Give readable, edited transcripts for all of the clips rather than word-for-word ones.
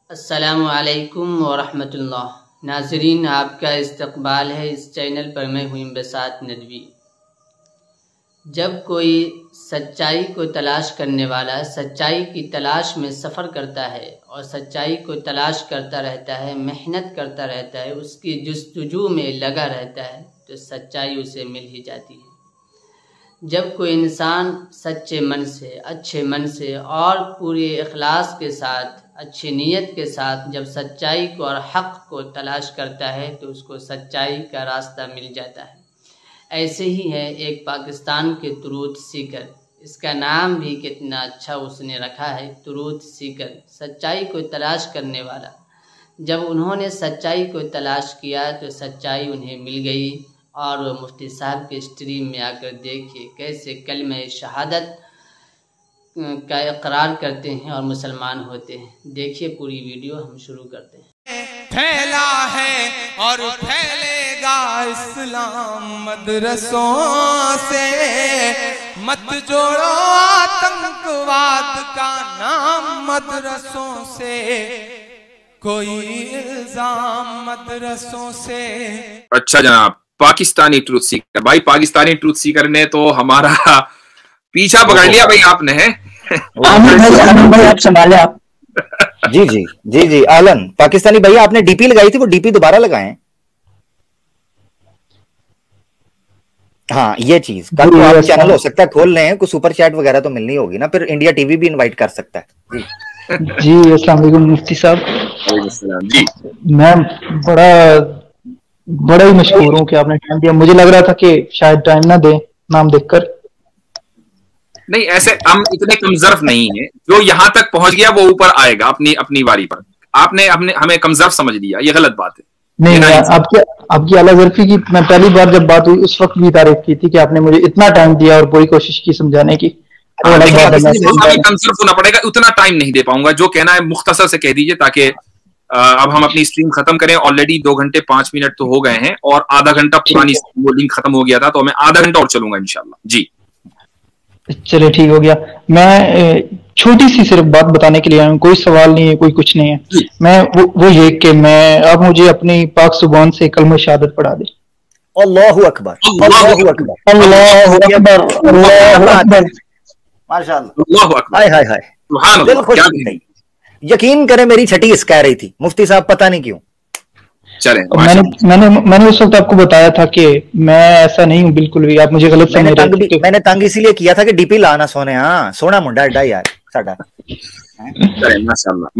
السلام علیکم ورحمۃ اللہ۔ ناظرین، آپ کا استقبال ہے اس چینل پر۔ میں ہوں بساط ندوی۔ جب کوئی سچائی کو تلاش کرنے والا سچائی کی تلاش میں سفر کرتا ہے اور سچائی کو تلاش کرتا رہتا ہے، محنت کرتا رہتا ہے، اس کی جستجو میں لگا رہتا ہے، تو سچائی اسے مل ہی جاتی ہے۔ جب کوئی انسان سچے من سے، اچھے من سے اور پورے اخلاص کے ساتھ، اچھی نیت کے ساتھ جب سچائی کو اور حق کو تلاش کرتا ہے تو اس کو سچائی کا راستہ مل جاتا ہے۔ ایسے ہی ہے ایک پاکستان کے ٹروتھ سیکر، اس کا نام بھی کتنا اچھا اس نے رکھا ہے، ٹروتھ سیکر، سچائی کو تلاش کرنے والا۔ جب انہوں نے سچائی کو تلاش کیا تو سچائی انہیں مل گئی، اور وہ مفتی صاحب کے اسٹریم میں آ کر دیکھیے کیسے کلمہ شہادت کا اقرار کرتے ہیں اور مسلمان ہوتے ہیں۔ دیکھیے پوری ویڈیو، ہم شروع کرتے ہیں۔ پھیلا ہے اور پھیلے گا اسلام مدرسوں سے، مت جوڑو آتنکواد کا نام مدرسوں سے، کوئی الزام مدرسوں سے۔ اچھا جناب، پاکستانی ٹروتھ سیکر بھائی، پاکستانی ٹروتھ سیکر نے تو ہمارا پیچھا پکڑ لیا بھائی، آپ نے بھائی آپ سنبھالے آپ۔ جی جی جی جی اہلن پاکستانی بھائی، آپ نے ڈی پی لگائی تھی، وہ ڈی پی دوبارہ لگائیں۔ ہاں یہ چیز کل کو آپ چینل ہو سکتا ہے کھول لیں، کوئی سپر چیٹ وغیرہ تو ملنی ہوگی نا، پھر انڈیا ٹی وی بھی انوائٹ کر سکتا ہے۔ جی جی السلام علیکم مفتی صاحب۔ جی میں بڑا ہی مشکور ہوں کہ آپ نے ٹائم دیا۔ مجھے لگ رہا تھا کہ شاید ٹائم نہ دیں نام دیکھ کر۔ نہیں، ایسے ہم اتنے کمزرف نہیں ہیں، جو یہاں تک پہنچ گیا وہ اوپر آئے گا اپنی واری پر۔ آپ نے ہمیں کمزرف سمجھ لیا، یہ غلط بات ہے۔ نہیں، آپ کی اعلیٰ ظرفی کی میں پہلی بار جب بات ہوئی اس وقت بھی تعریف کی تھی کہ آپ نے مجھے اتنا ٹائم دیا اور پوری کوشش کی سمجھانے کی۔ کمزرف ہونا پڑے گا، اتنا ٹائم نہیں دے پاؤں گا۔ جو کہنا ہے مختصر سے کہہ دیجئے، تاکہ اب ہم اپنی اسٹریم ختم کریں۔ آلریڈی 2 گھنٹے 5 منٹ تو ہو گئے ہیں، اور آدھا گھنٹہ پرانی وہ لنک ختم ہو گیا تھا، تو میں آدھا گھنٹہ اور چلوں گا انشاءاللہ۔ جی چلے ٹھیک ہو گیا۔ میں چھوٹی سی صرف بات بتانے کے لیے آیا ہوں، کوئی سوال نہیں ہے، کوئی کچھ نہیں ہے۔ میں وہ یہ کہ آپ مجھے اپنی پاک زبان سے کلمہ شہادت پڑھا دیں۔ اللہ اکبر، اللہ اکبر، اللہ اکبر، اللہ اکبر، ماشاءاللہ، اللہ اکبر، ہائے ہائے ہائے، دل خوش ہو گئی۔ یقین کریں میری چھٹی اس کہہ رہی تھی مفتی صاحب، پتہ نہیں کیوں۔ میں نے اس وقت آپ کو بتایا تھا کہ میں ایسا نہیں ہوں بالکل بھی، آپ مجھے غلط سمجھ رہے تھے۔ میں نے تنگ اسی لیے کیا تھا کہ ڈی پی لانا سونے، ہاں سونا منڈا اڈا یار ساڈا۔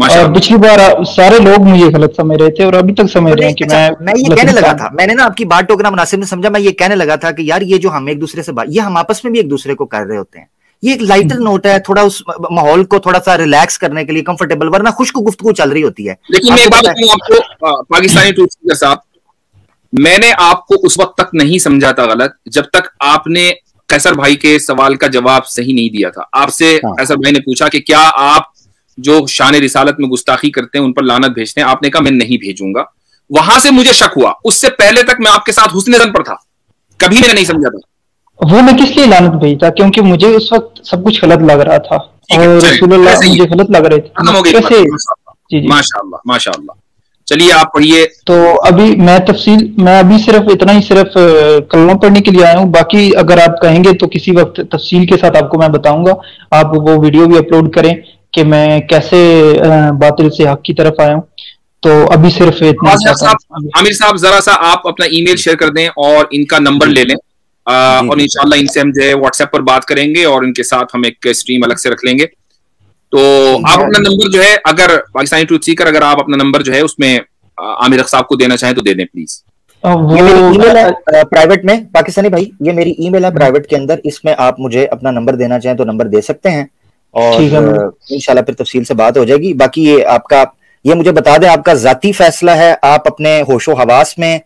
اور پچھلی بار سارے لوگ مجھے غلط سمجھ رہے تھے اور ابھی تک سمجھ رہے ہیں کہ میں یہ کہنے لگا تھا، میں نے نا آپ کی بات ٹوکنا مناسب نہیں سمجھا، میں یہ کہنے لگا تھا کہ یار یہ جو ہم ایک دوسرے سے بات، یہ ہم آپس میں بھی ایک دوسرے کو کر رہے ہوتے ہیں، یہ ایک لائٹر نوٹ ہے، تھوڑا اس ماحول کو تھوڑا سا ریلیکس کرنے کے لیے، کمفرٹیبل، ورنہ خشک گفتگو چل رہی ہوتی ہے۔ لیکن میں ایک بات بتاؤں آپ کو، پاکستانی ٹروتھ سیکر صاحب، میں نے آپ کو اس وقت تک نہیں سمجھا تھا غلط جب تک آپ نے قیصر بھائی کے سوال کا جواب صحیح نہیں دیا تھا۔ آپ سے قیصر بھائی نے پوچھا کہ کیا آپ جو شان رسالت میں گستاخی کرتے ہیں ان پر لعنت بھیجتے ہیں؟ آپ نے کہا میں نہیں بھیجوں گا۔ وہاں سے مجھے شک ہوا، اس سے پہلے تک میں آپ کے ساتھ حسن ظن پر تھا، کبھی میں نے نہیں سمجھا تھا۔ وہ میں کس لیے لعنت بھیجتا؟ کیونکہ مجھے اس وقت سب کچھ غلط لگ رہا تھا اور رسول اللہ مجھے غلط لگ رہے تھے۔ ماشاء اللہ ماشاء اللہ۔ چلیے آپ پڑھیے۔ تو ابھی میں ابھی صرف اتنا ہی صرف کلمہ پڑھنے کے لیے آیا ہوں، باقی اگر آپ کہیں گے تو کسی وقت تفصیل کے ساتھ آپ کو میں بتاؤں گا۔ آپ وہ ویڈیو بھی اپلوڈ کریں کہ میں کیسے باطل سے حق کی طرف آیا ہوں۔ تو ابھی صرف اتنا۔ عامر صاحب ذرا سا آپ اپنا ای میل شیئر کر دیں اور ان کا نمبر لے لیں، اور انشاءاللہ ان سے ہم جو ہے واٹس ایپ پر بات کریں گے اور ان کے ساتھ ہم ایک اسٹریم الگ سے رکھ لیں گے۔ تو آپ اپنا نمبر جو ہے، اگر پاکستانی ٹروتھ سیکر، اگر آپ اپنا نمبر جو ہے اس میں عامر صاحب کو دینا چاہیں تو دے دیں پلیز۔ یہ میری ای میل ہے پرائیویٹ میں، پاکستانی بھائی یہ میری ای میل ہے پرائیویٹ کے اندر، اس میں آپ مجھے اپنا نمبر دینا چاہیں تو نمبر دے سکتے ہیں، اور انشاءاللہ پھر تفصیل سے بات ہو جائے گی۔ باقی یہ آپ کا، یہ مجھے بتا دیں آپ کا ذاتی فیصلہ ہے، آپ اپنے ہوش و حواس میں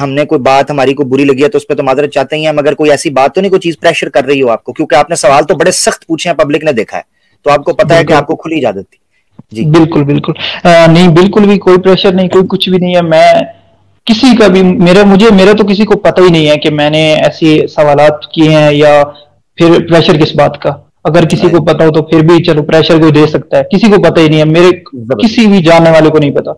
ہم نے کوئی بات ہماری کو بری لگی ہے تو اس پہ تو معذرت چاہتے ہی ہیں، مگر کوئی ایسی بات تو نہیں، کوئی چیز پریشر کر رہی ہو آپ کو؟ کیونکہ آپ نے سوال تو بڑے سخت پوچھے ہیں، پبلک نے دیکھا ہے، تو آپ کو پتا ہے کہ آپ کو کھلی اجازت تھی۔ جی بالکل بالکل نہیں، بالکل بھی کوئی پریشر نہیں، کوئی کچھ بھی نہیں ہے۔ میں کسی کا بھی میرا تو کسی کو پتہ ہی نہیں ہے کہ میں نے ایسے سوالات کیے ہیں، یا پھر پریشر کس بات کا۔ अगर किसी को पता हो तो फिर भी चलो प्रेशर कोई दे सकता है, किसी को पता ही नहीं है, मेरे किसी भी जानने वाले को नहीं पता।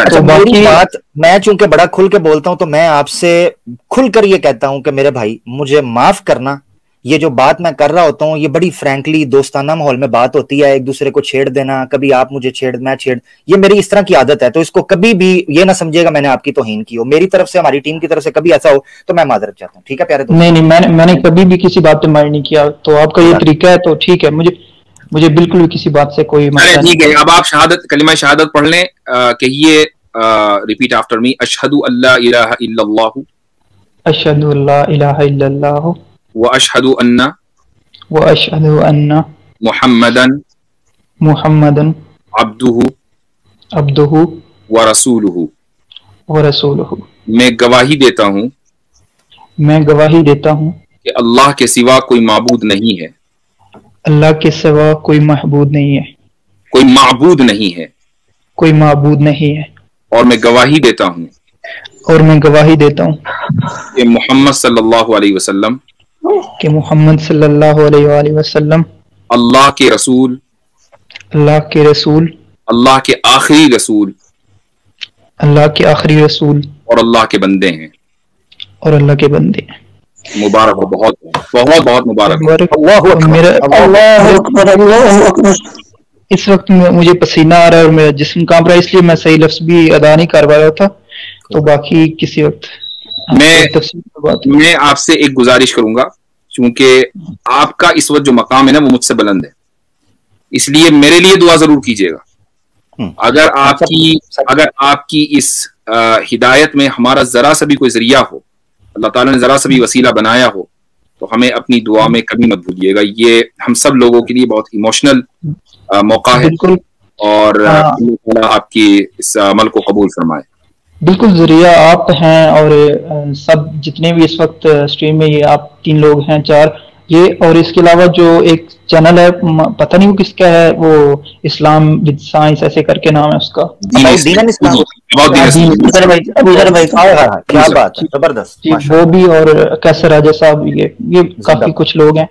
तो बाकी बात, मैं चूंकि बड़ा खुल के बोलता हूं तो मैं आपसे खुलकर ये कहता हूं कि मेरे भाई मुझे माफ करना, ये जो बात मैं कर रहा होता हूँ ये बड़ी फ्रैंकली दोस्ताना माहौल में बात होती है, एक दूसरे को छेड़ देना, कभी आप मुझे छेड़ मैं छेड़, ये मेरी इस तरह की आदत है, तो इसको कभी भी ये ना समझिएगा मैंने आपकी तौहीन की हो, मेरी तरफ से हमारी टीम की तरफ से कभी ऐसा हो तो मैं माजरत चाहता हूँ, ठीक है प्यारे दोस्त? नहीं मैंने कभी भी किसी बात पे माइंड नहीं किया, तो आपका ये तरीका है तो ठीक है, मुझे बिल्कुल भी किसी बात से कोई मसला नहीं। ठीक है, अब आप शहादत, कलिमा शहादत पढ़ लें, कहिए रिपीट आफ्टर मी, अशहदु अल्ला इलाहा इल्लल्लाह, अशहदु अल्ला इलाहा इल्लल्लाह, व अशहदु अन्ना मुहम्मदन अब्दुहु व रसूलुहु, मैं गवाही देता हूँ कि अल्लाह के सिवा कोई माबूद नहीं है, अल्लाह के सिवा कोई महबूद नहीं है, कोई माबूद नहीं है, कोई माबूद नहीं है, और मैं गवाही देता हूँ कि मोहम्मद सल्लल्लाहु अलैहि वसल्लम, कि मोहम्मद सल्लल्लाहु अलैहि वसल्लम अल्लाह के रसूल, अल्लाह के रसूल, अल्लाह के आखिरी रसूल, अल्लाह के आखिरी रसूल, और अल्लाह के बंदे हैं, और अल्लाह के बंदे हैं। मुबारक हो, बहुत बहुत बहुत मुबारक। इस वक्त मुझे पसीना आ रहा है और मेरा जिस्म कांप रहा है, इसलिए मैं सही लफ्ज भी अदा नहीं कर पा रहा था, तो बाकी किसी वक्त मैं आपसे एक गुजारिश करूंगा, क्योंकि आपका इस वक्त जो मकाम है ना वो मुझसे बुलंद है, इसलिए मेरे लिए दुआ जरूर कीजिएगा। अगर आपकी इस हिदायत में हमारा जरा सा भी कोई जरिया हो, अल्लाह ताला ने जरा सा भी वसीला बनाया हो, तो हमें अपनी दुआ में कभी मत भूलिएगा। ये हम सब लोगों के लिए बहुत इमोशनल मौका है, और आपकी इस अमल को कबूल फरमाए। बिल्कुल, जरिया आप हैं, और सब जितने भी इस वक्त स्ट्रीम में ये आप 3 लोग हैं, 4 ये, और इसके अलावा जो एक चैनल है पता नहीं वो किसका है, वो इस्लाम विद साइंस ऐसे करके नाम है उसका, क्या बात है, जबरदस्त, वो भी, और कैसर राजा साहब, ये काफी कुछ लोग हैं,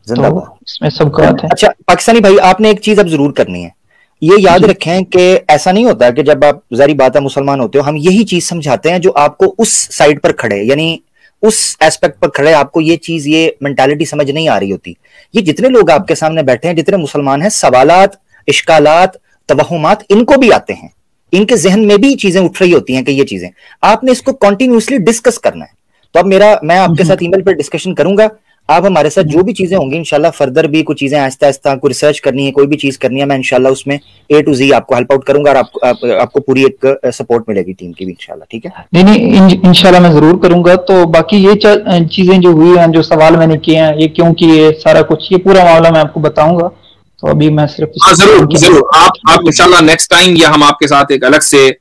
तो इसमें सबका है। अच्छा पाकिस्तानी भाई, आपने एक चीज अब जरूर करनी है, ये याद रखें कि ऐसा नहीं होता कि जब आप जारी बात है मुसलमान होते हो हम यही चीज समझाते हैं जो आपको उस साइड पर खड़े, यानी उस एस्पेक्ट पर खड़े, आपको ये चीज, ये मेंटालिटी समझ नहीं आ रही होती। ये जितने लोग आपके सामने बैठे हैं, जितने मुसलमान हैं, सवालात, इश्कालात, तवहुमात इनको भी आते हैं, इनके जहन में भी चीजें उठ रही होती हैं कि ये चीजें आपने इसको कंटिन्यूसली डिस्कस करना है। तो अब मैं आपके साथ ईमेल पर डिस्कशन करूंगा, आप हमारे साथ जो भी चीजें होंगी इंशाल्लाह, फर्दर भी कुछ चीजें आहिस्ता आहिस्ता कोई रिसर्च करनी है, कोई भी चीज करनी है, मैं इंशाल्लाह उसमें A to Z आपको हेल्प आउट करूंगा, और आपको पूरी एक सपोर्ट मिलेगी टीम की भी इंशाल्लाह, ठीक है? नहीं, इंशाल्लाह मैं जरूर करूंगा। तो बाकी ये चीजें जो हुई हैं, जो सवाल मैंने किए हैं, ये क्योंकि ये सारा कुछ, ये पूरा मामला मैं आपको बताऊंगा, तो अभी मैं सिर्फ जरूर आप इंशाल्लाह नेक्स्ट टाइम, या हम आपके साथ एक अलग से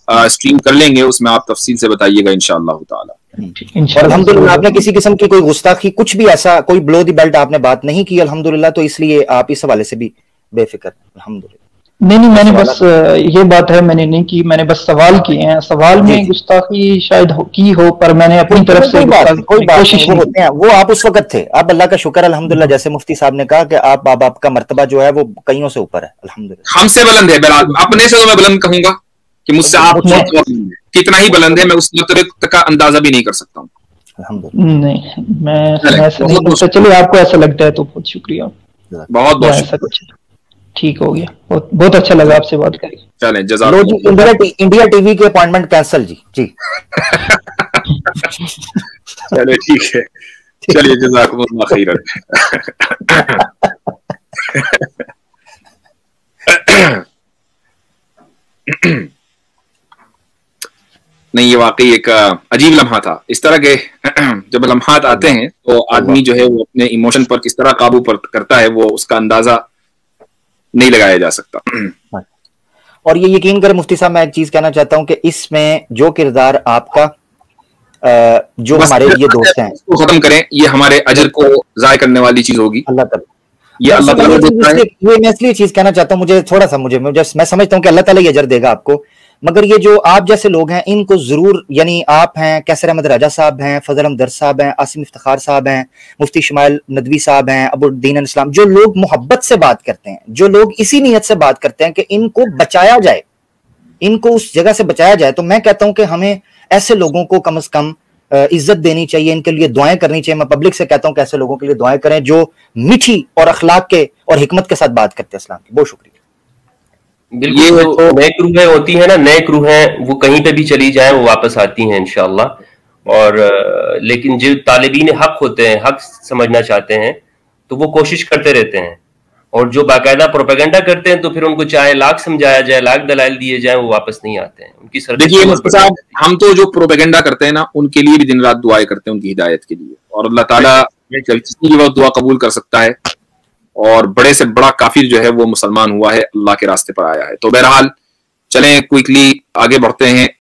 स्ट्रीम कर लेंगे, उसमें आप तफसील से बताइएगा इंशाअल्लाह ताला। और अल्हम्दुलिल्लाह आपने किसी किस्म की कोई गुस्ताखी, कुछ भी ऐसा कोई ब्लो द बेल्ट आपने बात नहीं की अल्हम्दुलिल्लाह, तो इसलिए आप इस हवाले से भी बेफिक्र अल्हम्दुलिल्लाह। नहीं, मैंने बस ये बात है, मैंने नहीं की, मैंने बस सवाल किए हैं, सवाल में गुस्ताखी शायद की हो, पर मैंने अपनी तरफ से कोशिश होते हैं, वो आप उस वक्त थे। अब अल्लाह का शुक्र अल्हम्दुलिल्लाह, जैसे मुफ्ती साहब ने कहा कि आपका मर्तबा जो है वो कईयों से ऊपर है अल्हम्दुलिल्लाह। हमसे बुलंद है, अपने से तो मैं बुलंद कहूंगा कि मुझसे आप कितना ही बुलंद है, मैं उस मर्तबे का अंदाजा भी नहीं कर सकता हूँ। नहीं, मैं ऐसा नहीं बोलता, चलिए आपको ऐसा लगता है तो बहुत शुक्रिया, बहुत ऐसा कुछ ठीक हो गया, बहुत अच्छा लगा आपसे बात करके। चलें, जज़ाकल्लाह। इंडिया टीवी के अपॉइंटमेंट कैंसिल जी। चलिए ठीक है, चलिए जज़ाकुमुल्लाह खैरन। नहीं, ये वाकई एक अजीब लम्हा था। इस तरह के जब लम्हात आते हैं तो आदमी जो है वो अपने इमोशन पर किस तरह काबू करता है, वो उसका अंदाजा नहीं लगाया जा सकता। और ये यकीन करें मुफ्ती साहब, मैं एक चीज कहना चाहता हूं कि इसमें जो किरदार आपका, जो हमारे ये दोस्त हैं, उसको खत्म करें, ये हमारे अजर को जाय करने वाली चीज होगी। अल्लाह ताला ये अल्लाह ताला देता है। मैं इसलिए चीज कहना चाहता हूँ, मुझे थोड़ा सा मैं समझता हूँ कि अल्लाह ताला ये अजर देगा आपको, मगर ये जो आप जैसे लोग हैं इनको जरूर, यानी आप हैं, कैसर अहमद राजा साहब हैं, फजल अहमद साहब हैं, आसिम इफ्तिखार साहब हैं, मुफ्ती इस्माइल नदवी साहब हैं, अबुद्दीन इस्लाम, जो लोग मोहब्बत से बात करते हैं, जो लोग इसी नीयत से बात करते हैं कि इनको बचाया जाए, इनको उस जगह से बचाया जाए, तो मैं कहता हूं कि हमें ऐसे लोगों को कम से कम इज्जत देनी चाहिए, इनके लिए दुआएं करनी चाहिए। मैं पब्लिक से कहता हूं कि ऐसे लोगों के लिए दुआएं करें जो मीठी और अखलाक के और हिकमत के साथ बात करते हैं इस्लाम की। बहुत शुक्रिया। ये तो नए क्रूहें होती है ना, नए क्रूहें वो कहीं पे भी चली जाएं वो वापस आती हैं इंशाअल्लाह। और लेकिन जो तालिबीन हक होते हैं, हक समझना चाहते हैं, तो वो कोशिश करते रहते हैं, और जो बाकायदा प्रोपेगेंडा करते हैं तो फिर उनको चाहे लाख समझाया जाए, लाख दलाइल दिए जाए, वो वापस नहीं आते हैं। उनकी देखिए मुफ्ती साहब, हम तो जो प्रोपेगेंडा करते हैं ना, उनके लिए भी दिन रात दुआएं करते हैं, उनकी हिदायत के लिए, और अल्लाह ताला किसी की दुआ कबूल कर सकता है, और बड़े से बड़ा काफिर जो है वो मुसलमान हुआ है, अल्लाह के रास्ते पर आया है। तो बहरहाल चलें क्विकली आगे बढ़ते हैं।